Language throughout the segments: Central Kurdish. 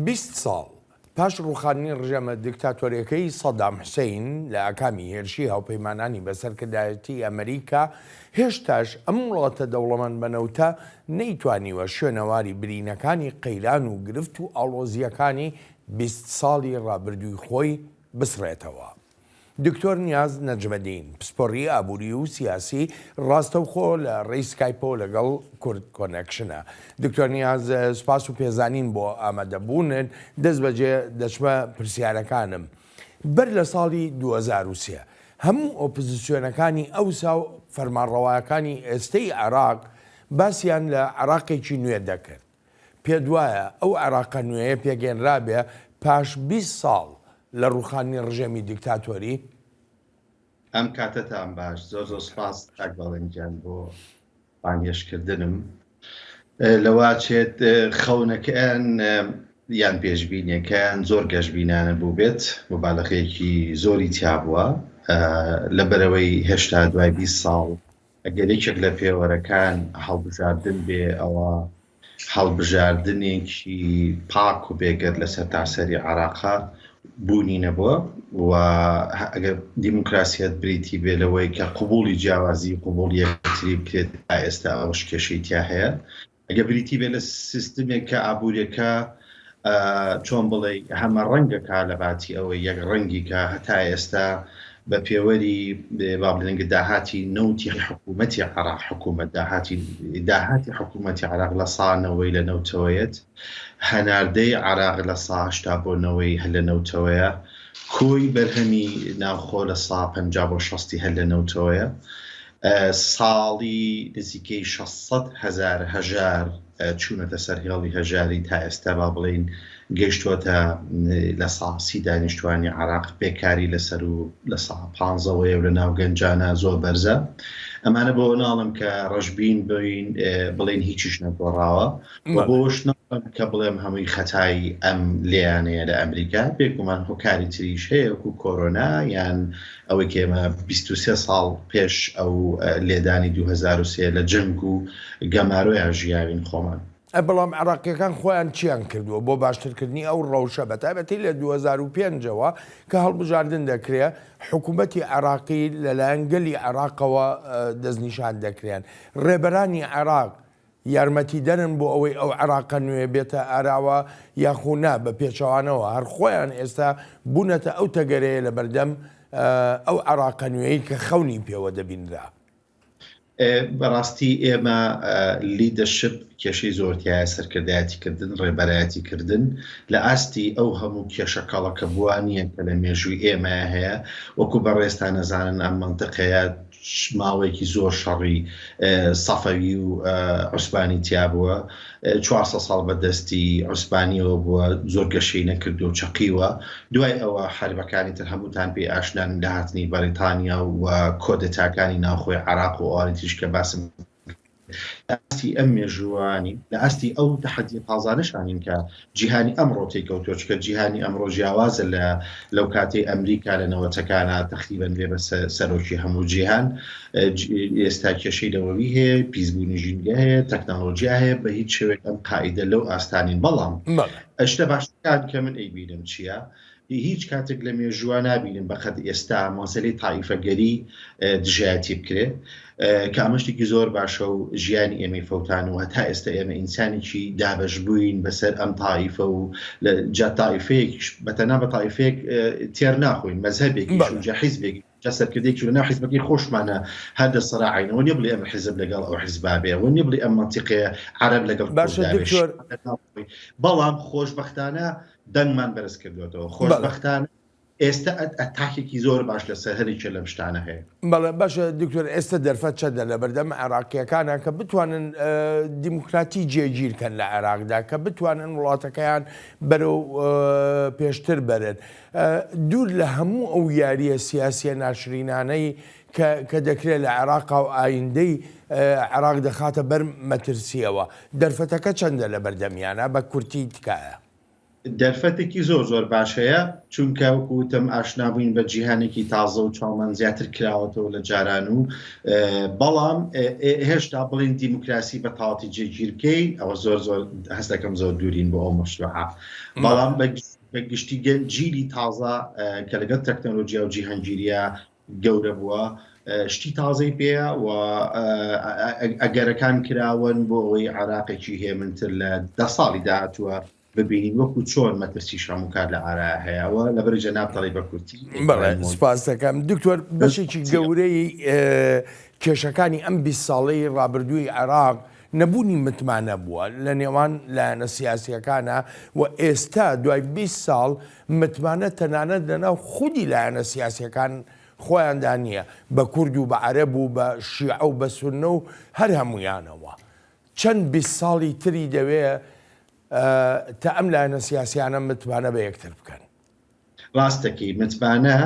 20 ساڵ پاش ڕوخاندنی ڕژێمە دیکتاتۆریەکەی سەدام حوسێین لە ئاکامی هێرشی هاوپەیمانانی بەسەرکردایەتی ئەمریکا هێشتاش ئەم وڵاتە دەوڵەمەند بەنەوتە نەیتوانیوە شوێنەواری برینەکانی قەیران و گرفت و ئاڵۆزیەکانی 20 ساڵی ڕابردووی خۆی بسڕێتەوە. دکتۆر نیاز نەجمەدین پسپۆڕی ئابووری و سیاسی ڕاستەوخۆ لە ڕێی سکایپۆ لەگەڵ کورد کۆنەکشنە. دکتۆر نیاز سپاس و پێزانین بۆ ئامادەبوونن. دەست بەجێ دەچمە پرسیارەکانم. بەر لە ساڵی 2003 هەموو ئۆپۆزیسیۆنەکانی ئەوسا و فەرمانڕەوایەکانی ئێستەی عێراق باسییان لە عێراقێکی نوێ دەکرد. پێت وایە ئەو عێراقە نوێیە پێگەێنرابێ پاش 20 ساڵ لە ڕوخاندنی ڕژێمی دیکتاتۆری؟ ئەم کاتتان باش، زۆر سپاس تاکباڵنجیان بۆ بانگێشکردنم. لەواچێت خەونەکەیان یان پێشبینیەکەیان زۆر گەشتبینانە بوو بێت، مبالغەیەکی زۆری تیا بووە لەبەرەوەی هێشتا دوای 20 ساڵ ئەگەر یەکێک لە پێوەرەکان هەڵبژاردن بێ ئەوە هەڵبژاردنێکی پاک و بێگەر لەسەر تاسەری عێراقا بوونی نەبووە و ئەگەر دیموکراسیەت بریتی بێ لەوەی کە قوبوڵی جیاوازی قوبوڵ یەکتری بکرێت تا ئێستا ئەوەش کێشەی تیا هەیە. ئەگە بریتی بێ لە سیستمێک کە ئابوووریەکە چۆن بڵێ هەمە ڕەنگەکە لە باتی ئەوەی یەک ڕەنگی کە هەتا ئێستا بە پێوەری با بڵێنگە داهاتی نەوتی حکوومەتی عێراق حکوومەت داهاتی حکوومەتی عێراق لە ساڵنەوەی لە نەوتەوەیەت هەناردەی عێراق لە ساهشتا بۆنەوەی هەل لە نەوتەوەیە کۆی بەرهەمی ناوخۆ لە سا 50-60 هەل لە نەوتەوەیە ساڵی نزیکەی 600,000 هەژار چوونەتە سەر هێڵی هەژاری تا ئێستا با بڵێن گەیشتووەتە لە سا 30 دانیشتوانی عێراق بێکاری لەسەر و لە سا 15ەوەیە و لە ناو گەنجانە زۆر بەرزە. ئەمانە بۆ ناڵم کە ڕەشبین بین بڵێن هیچیش نەگۆڕاوە و بۆش ناڵم کە بڵێم هەمووی خەتایی ئەم لێیانەیە لە ئەمریکا پێکومان هۆکاری تریش هەیە وەکو کۆرۆنا یان ئەوەی کێمە 23 ساڵ پێش ئەو لێدانی 2003 لە جەنگ و گەمارۆیان ژیاوین خۆمان. بەڵام عێراقیەکان خۆیان چیان کردووە بۆ باشترکردنی ئەو ڕەوشە بەتایبەتی لە 2005ەوە کە هەڵبژاردن دەکرێت حکوومەتی عێراقی لەلایەن گەلی عێراقەوە دەستنیشان دەکرێن. ڕێبەرانی عێراق یارمەتی دەرن بۆ ئەوەی ئەو عێراقە نوێ بێتە ئاراوە یاخونا بە پێچەوانەوە هەر خۆیان ئێستا بوونەتە ئەو تەگەرەیە لە بەردەم ئەو عێراقە نوێی کە خەونی پێوە دەبینرا. بەڕاستی ئێمە لیدەرشپ کێشەی زۆرتیایە سەرکردایەتیکردن ڕێبەرایەتیکردن لە ئاستی ئەو هەموو کێشەکەڵەکە بووانیە کە لە مێژووی ئێمە هەیە وەکو بەڕێستان نەزانن ئەم مەنتقەیە ماوەیەکی زۆر شەڕی سەفەوی و عوسمانی تیا بووە 400 ساڵ بەدەستی عوسمانیەوە بووە زۆر گەشەی نەکردو و چەقیوە. دوای ئەوە حربەکانی تر هەمووتان پێی ئاشنان لە هاتنی بەریتانیا و کۆدەتاکانی ناوخۆی عێراق و ئەوانی تریش کە باسم لە ئاستی ئەم مێژووانی لە ئاستی ئەو تەحەدی تازانشانین کە جیهانی ئەمڕۆ تێکەوتۆ چکە جیهانی ئەمڕۆ جیاوازە لەو کاتەی ئەمریکا لە نەوەتەکانە تەقریبەن لێ بە سەرۆکی هەموو جیهان ئێستا کێشەی لەوەوی هەیە پیسبوونی ژینگە هەیە تەکنەڵۆژیا هەیە بە هیچ شێوێک ئەم قاعیدە لەو ئاستانین. بەڵام ئەشتە باشەکان کە من ئەیبینم چییە؟ هیچ کاتێک لە مێژووە نابینم بەقەد ئێستا مەسەلەی تایفەگەری دژایەتی بکرێت کە ئەمەشتێکی زۆر باشە و ژیانی ئێمەی فەوتان و هەتا ئێستا ئێمە ئینسانێکی دابەش بووین بەسەر ئەم تایفە و جا تایفەیەک بەتەنها بە تایفەیەک تێر ناخۆین مەزهەبێکی جا حیزبێکی جا سەرکردێکی لە ناو حیزبەکەی خۆشمانە هەردە سەراعینەوە نییە بڵێ ئەمە حیزب لەگەڵ ئەو حیزبابێ و نییە بڵێ ئەم مەنتیقەیە عەرەب لەگەڵ بەڵام خۆشبەختانە دەنگمان بەرز کردوێتەوە. خۆشبەختانە ئێستا ئەتاکێکی زۆر باش لەسەر هەرێکە لەم شتانە هەیە. بەڵێ باشە دکتۆر ئێستا دەرفەت چەندە لە بەردەم عێراقیەکانە کە بتوانن دیموکراتی جێگیرکەن لە عێراقدا کە بتوانن وڵاتەکەیان بەرەو پێشتر بەرن دوور لە هەموو ئەو یاریە سیاسیە ناشرینانەی کە دەکرێت لە عێراقا و ئایندەی عێراق دەخاتە بەر مەترسیەوە دەرفەتەکە چەندە لە بەردەمیانە بە کورتی تکایە؟ دەرفەتێکی زۆر باشەیە چونکە وەکوتم ئاشنابووین بە جیهانێکی تازە و چاڵمان زیاتر کراوەتەوە لە جاران و بەڵام هێشتا بڵین دیموکراسی بە تاواتی جێگیرکەی ئەوە زۆر هەست دەکەم زۆر دوورین بۆ ئەو مەشروعە بەڵام بە گشتی جیلی تازە کە لەگەڵ تەکنۆلۆژیا و جیهانگیریە گەورە بووە شتی تازەی پێە و ئەگەرەکان کراون بۆ ئەوەی عراقێکی هێمنتر لە 10 ساڵی داهاتووە ببینین وەکو چۆن مەترسی شەموکار لە ئارا هەیەەوە لە بەرە جەنابتەڵی بە کورتی. بەڵێ سپاس دەکەم دکتۆر بەشێکی گەورەی کێشەکانی ئەم 20 ساڵەی ڕابردووی عێراق نەبوونی متمانە بووە لە نێوان لایەنە سیاسیەکانە و ئێستا دوای 20 ساڵ متمانە تەنانەت لەناو خودی لایەنە سیاسیەکان خۆیاندا نییە بە کورد و بە عەرەب و بە شیعە و بە سوننە و هەر هەمویانەوە چەند 20 ساڵی تری دەوێت تا ئەم لایەنە سیاسیانە متمانە بە یەکتر بکەن. ڕاستەکەی متمانە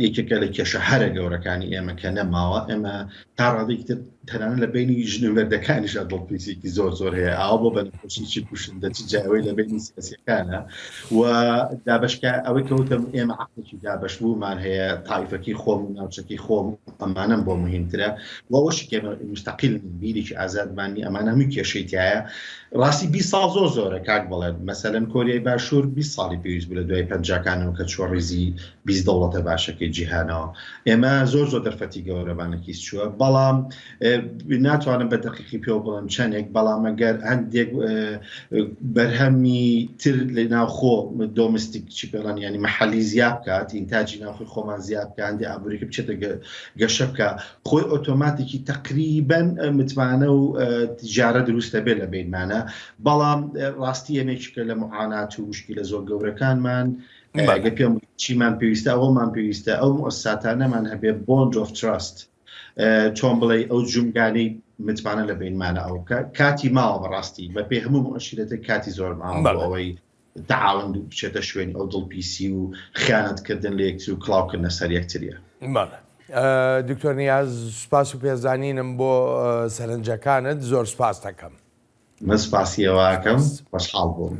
یەکێکە لە کێشە هەرە گەورەکانی ئێمە کە نەماوە ئێمە تا ڕادێکتر تەنانە لە بینی ژنووردەکانیشە دڵپیسێکی زۆر هەیە ئاوا بۆ بە نەخۆشیی کوشندە چ جاوەی لە بینی سیاسیەکانە و دابشکە ئەوەی کەوتم ئێمە عقلێکی دابش بوومان هەیە تایفەکی خۆم و ناوچەکەی خۆم ئەمانم بۆ مهمترە وەوەشی کێمە مستەقیل بیرێکی ئازادمانی ئەمانە هەمووی کێشەی تایە ڕاستی 20 ساڵ زۆرە کاک بڵێت مەسەلەن کۆریای باشوور 20 ساڵی پێویست بوو لە دوای پەنجاکانەوە کە چوە ڕیزی 20 دەوڵەتە باشەکەی جیهانەوە ئێمە زۆر دەرفەتی گەورەبانەکیس چووە بەڵام ناتوانم بە دقیقی پێ بڵم چەندێک بەڵام ئەگەر هەندێک بەرهەمی تر لە ناوخۆ دۆمستیک چی پێڵان ینی مەحەلی زیاد بکات ئینتاجی ناوخۆی خۆمان زیاد بکە هەندێک ئابوووریکە بچێتە گەشە بکە خۆی ئۆتۆماتیکی تەقریبەن متمانە و تیجارە دروستە بێ لە بینمانە بەڵام ڕاستی ئەمێکیکە لە معانات و وشکی لە زۆر گەورەکانمان ئەگە پێم چیمان پێویستە ئەوەمان پێویستە ئەو مؤسساتانەمان هەبێ bond of trust چۆن بڵێ ئەو جومگانەی متمانە لە بینمانە ئەو کاتی ماوە بەڕاستی بە پێ هەموو مؤشرەتە کاتی زۆر ماوە بۆ ئەوەی تعاون بچێتە شوێنی ئەو دڵپیسی و خیانەتکردن لە یەکتر و کڵاوکردنە سەر یەکتریە. دکتۆر نیاز سوپاس و پێزانینم بۆ سەرنجەکانت زۆر سپاس دەکەم. من سپاسیەوەکەم بەشحاڵ بووم.